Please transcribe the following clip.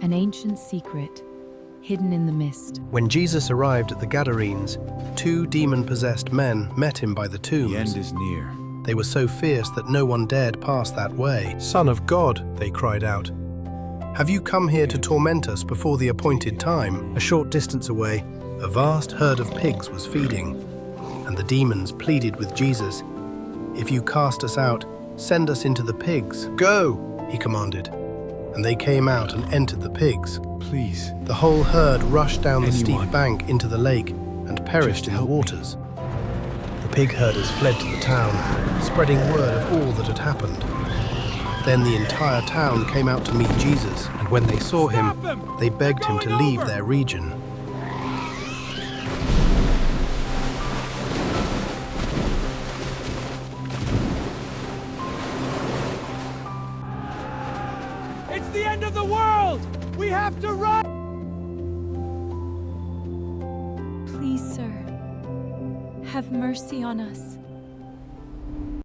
an ancient secret hidden in the mist. When Jesus arrived at the Gadarenes, 2 demon-possessed men met him by the tombs. The end is near. They were so fierce that no one dared pass that way. "Son of God," they cried out, "have you come here to torment us before the appointed time?" A short distance away, a vast herd of pigs was feeding, and the demons pleaded with Jesus, "If you cast us out, send us into the pigs." "Go," he commanded, and they came out and entered the pigs. Please. The whole herd rushed down the Anyone. steep bank into the lake and perished in the help me. waters. The pig herders fled to the town, spreading word of all that had happened. Then the entire town came out to meet Jesus, and when they saw him, they begged him to leave their region. It's the end of the world! We have to run! Please, sir, have mercy on us.